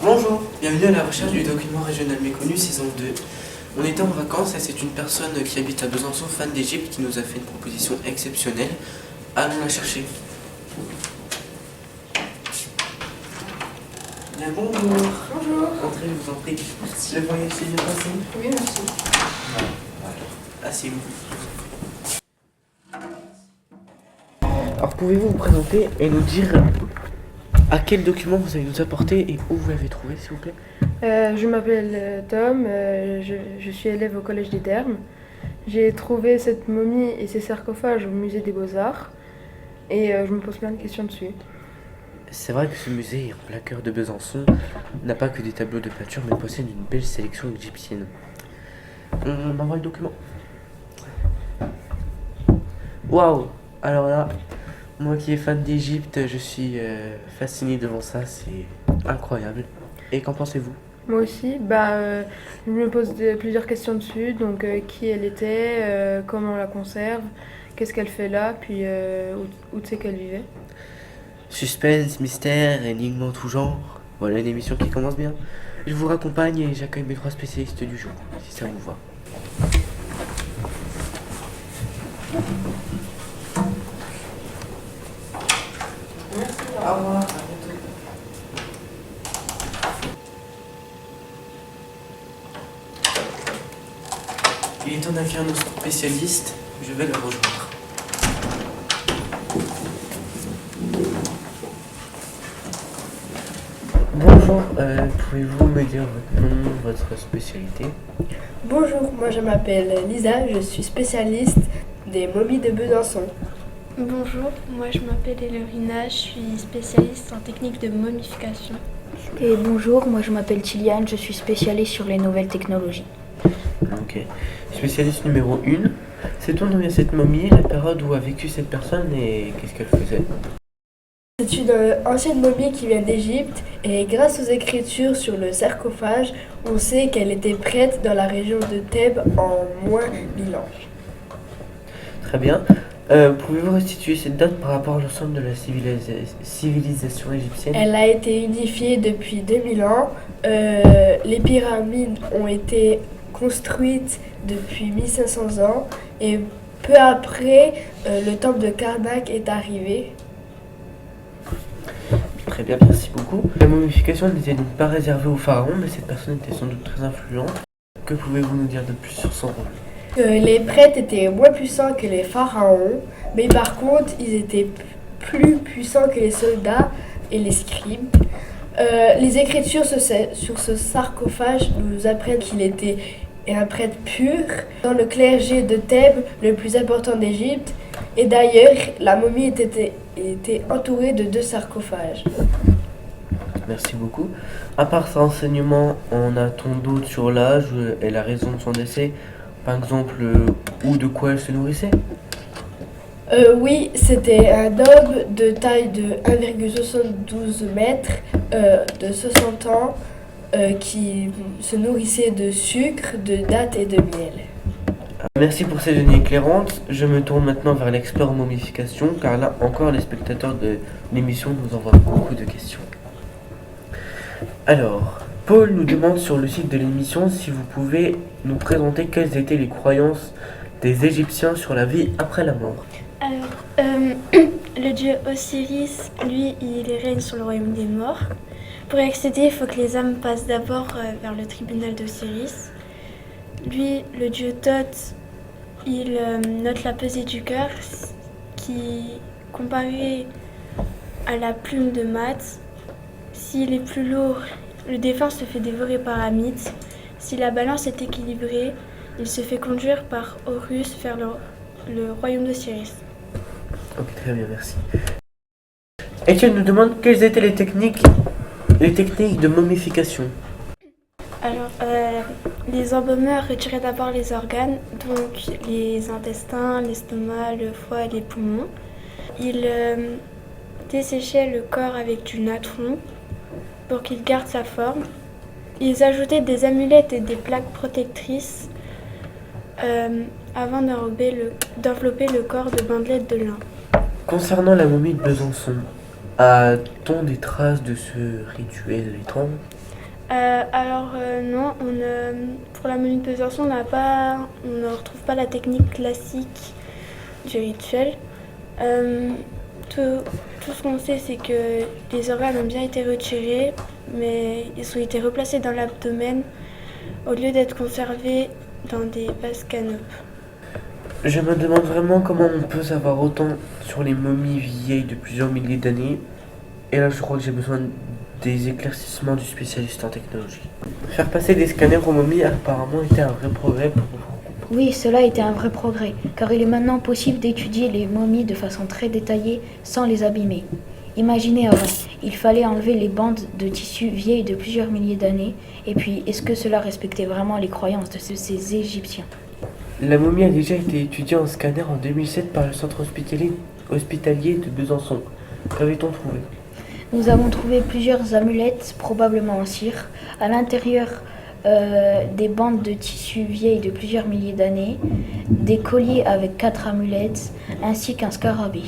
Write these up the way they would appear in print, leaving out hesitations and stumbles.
Bonjour, bienvenue à la recherche du document régional méconnu saison 2. On était en vacances et c'est une personne qui habite à Besançon, fan d'Égypte, qui nous a fait une proposition exceptionnelle. Allons la chercher. Bien, bonjour. Bonjour. Entrez, je vous en prie. Merci. Le voyage s'est bien passé? Oui, merci. Asseyez-vous. Alors pouvez-vous vous présenter et nous dire à quel document vous allez nous apporter et où vous l'avez trouvé, s'il vous plaît? Je m'appelle Tom, je suis élève au Collège des Thermes. J'ai trouvé cette momie et ces sarcophages au musée des Beaux-Arts et je me pose plein de questions dessus. C'est vrai que ce musée, en plein cœur de Besançon, n'a pas que des tableaux de peinture, mais possède une belle sélection égyptienne. On m'envoie le document. Waouh! Alors là, moi qui est fan d'Égypte, je suis fasciné devant ça, c'est incroyable. Et qu'en pensez-vous? Moi aussi, je me pose plusieurs questions dessus, donc qui elle était, comment on la conserve, qu'est-ce qu'elle fait là, puis où c'est qu'elle vivait. Suspense, mystère, énigme en tout genre. Voilà une émission qui commence bien. Je vous raccompagne et j'accueille mes 3 spécialistes du jour, si ça vous va. Au revoir, à bientôt. Il est temps d'accueillir notre spécialiste, je vais le rejoindre. Bonjour, pouvez-vous me dire votre nom, votre spécialité? Bonjour, moi je m'appelle Lisa, je suis spécialiste des momies de Besançon. Bonjour, moi je m'appelle Elorina, je suis spécialiste en technique de momification. Et bonjour, moi je m'appelle Tiliane, je suis spécialiste sur les nouvelles technologies. Ok. Spécialiste numéro 1, sait-on d'où vient cette momie, la période où a vécu cette personne et qu'est-ce qu'elle faisait? C'est une ancienne momie qui vient d'Égypte et grâce aux écritures sur le sarcophage, on sait qu'elle était prête dans la région de Thèbes en moins 1000 ans. Très bien. Pouvez-vous restituer cette date par rapport à l'ensemble de la civilisation égyptienne? Elle a été unifiée depuis 2000 ans. Les pyramides ont été construites depuis 1500 ans et peu après, le temple de Karnak est arrivé. Très bien, merci beaucoup. La momification n'était donc pas réservée aux pharaons, mais cette personne était sans doute très influente. Que pouvez-vous nous dire de plus sur son rôle? Les prêtres étaient moins puissants que les pharaons, mais par contre, ils étaient plus puissants que les soldats et les scribes. Les écritures sur ce sarcophage nous apprennent qu'il était un prêtre pur dans le clergé de Thèbes, le plus important d'Égypte. Et d'ailleurs, la momie était entourée de 2 sarcophages. Merci beaucoup. À part ces renseignements, en a-t-on d'autres sur l'âge et la raison de son décès? Par exemple, où de quoi elle se nourrissait? Oui, c'était un homme de taille de 1,72 mètres, de 60 ans, qui se nourrissait de sucre, de dattes et de miel. Merci pour ces données éclairantes. Je me tourne maintenant vers l'expert en momification, car là encore les spectateurs de l'émission nous envoient beaucoup de questions. Alors, Paul nous demande sur le site de l'émission si vous pouvez nous présenter quelles étaient les croyances des Égyptiens sur la vie après la mort. Alors, le dieu Osiris, lui, il règne sur le royaume des morts. Pour y accéder, il faut que les âmes passent d'abord vers le tribunal d'Osiris. Lui, le dieu Thoth, il note la pesée du cœur qui, comparé à la plume de Math, s'il est plus lourd, le défunt se fait dévorer par Amith. Si la balance est équilibrée, il se fait conduire par Horus vers le royaume d'Osiris. Ok, très bien, merci. Étienne nous demande quelles étaient les techniques Les techniques de momification. Alors, les embaumeurs retiraient d'abord les organes, donc les intestins, l'estomac, le foie et les poumons. Ils desséchaient le corps avec du natron pour qu'il garde sa forme. Ils ajoutaient des amulettes et des plaques protectrices avant d'envelopper le corps de bandelettes de lin. Concernant la momie de Besançon, a-t-on des traces de ce rituel étrange? Non, pour la momie de Besançon, on ne retrouve pas la technique classique du rituel. Tout ce qu'on sait, c'est que les organes ont bien été retirés, mais ils ont été replacés dans l'abdomen au lieu d'être conservés dans des vases canopes. Je me demande vraiment comment on peut savoir autant sur les momies vieilles de plusieurs milliers d'années. Et là, je crois que j'ai besoin des éclaircissements du spécialiste en technologie. Faire passer des scanners aux momies a apparemment été un vrai progrès pour vous. Oui, cela a été un vrai progrès, car il est maintenant possible d'étudier les momies de façon très détaillée sans les abîmer. Imaginez avant, il fallait enlever les bandes de tissu vieilles de plusieurs milliers d'années, et puis est-ce que cela respectait vraiment les croyances de ces Égyptiens? La momie a déjà été étudiée en scanner en 2007 par le centre hospitalier de Besançon. Qu'avait-on trouvé? Nous avons trouvé plusieurs amulettes, probablement en cire, à l'intérieur des bandes de tissu vieilles de plusieurs milliers d'années, des colliers avec 4 amulettes, ainsi qu'un scarabée.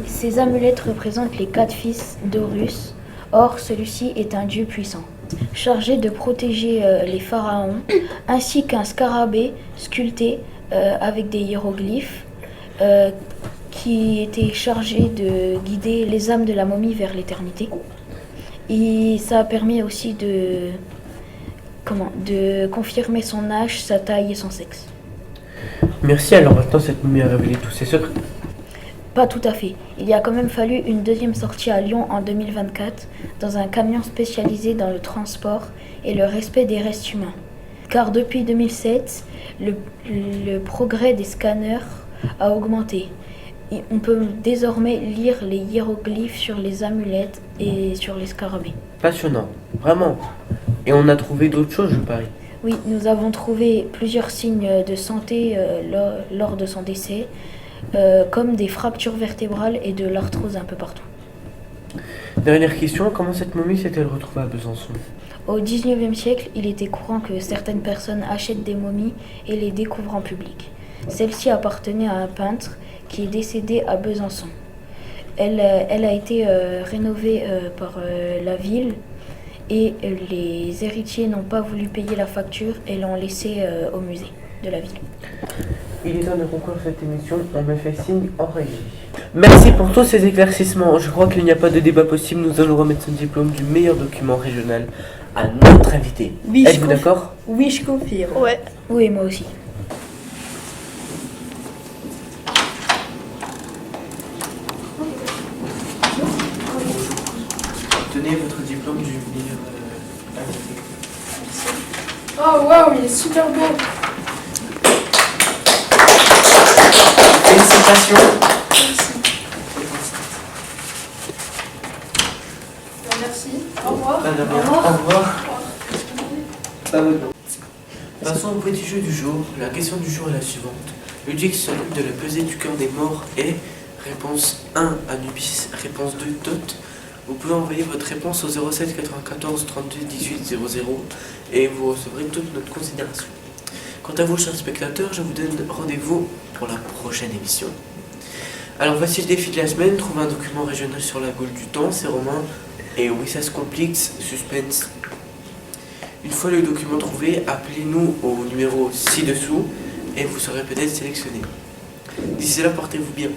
Ces amulettes représentent les 4 fils d'Horus. Or, celui-ci est un dieu puissant, chargé de protéger les pharaons, ainsi qu'un scarabée sculpté avec des hiéroglyphes qui était chargé de guider les âmes de la momie vers l'éternité. Et ça a permis aussi de confirmer son âge, sa taille et son sexe. Merci, alors maintenant cette momie a révélé tous ses secrets. Pas tout à fait. Il y a quand même fallu une deuxième sortie à Lyon en 2024 dans un camion spécialisé dans le transport et le respect des restes humains. Car depuis 2007, le progrès des scanners a augmenté. Et on peut désormais lire les hiéroglyphes sur les amulettes et sur les scarabées. Passionnant, vraiment. Et on a trouvé d'autres choses, je parie. Oui, nous avons trouvé plusieurs signes de santé lors de son décès, comme des fractures vertébrales et de l'arthrose un peu partout. Dernière question, comment cette momie s'est-elle retrouvée à Besançon? Au XIXe siècle, il était courant que certaines personnes achètent des momies et les découvrent en public. Celle-ci appartenait à un peintre qui est décédé à Besançon. Elle a été rénovée par la ville et les héritiers n'ont pas voulu payer la facture et l'ont laissée au musée de la ville. Il est temps de conclure cette émission, on me fait signe en régie. Merci pour tous ces éclaircissements. Je crois qu'il n'y a pas de débat possible. Nous allons remettre son diplôme du meilleur document régional à notre invité. Oui, Êtes-vous d'accord? Oui, je confirme. Ouais. Oui, moi aussi. Tenez votre diplôme du meilleur invité. Oh waouh, il est super beau. Félicitations. Merci. Au revoir. Pas de rien. Au revoir. Passons au petit jeu du jour. La question du jour est la suivante. Ludic qui s'occupe de la pesée du cœur des morts est réponse 1 Anubis, réponse 2 Tot. Vous pouvez envoyer votre réponse au 07 94 32 18 00 et vous recevrez toute notre considération. Quant à vous, chers spectateurs, je vous donne rendez-vous pour la prochaine émission. Alors voici le défi de la semaine, trouver un document régional sur la Gaule du temps, c'est romain, et oui ça se complique, suspense. Une fois le document trouvé, appelez-nous au numéro ci-dessous et vous serez peut-être sélectionné. D'ici là, portez-vous bien.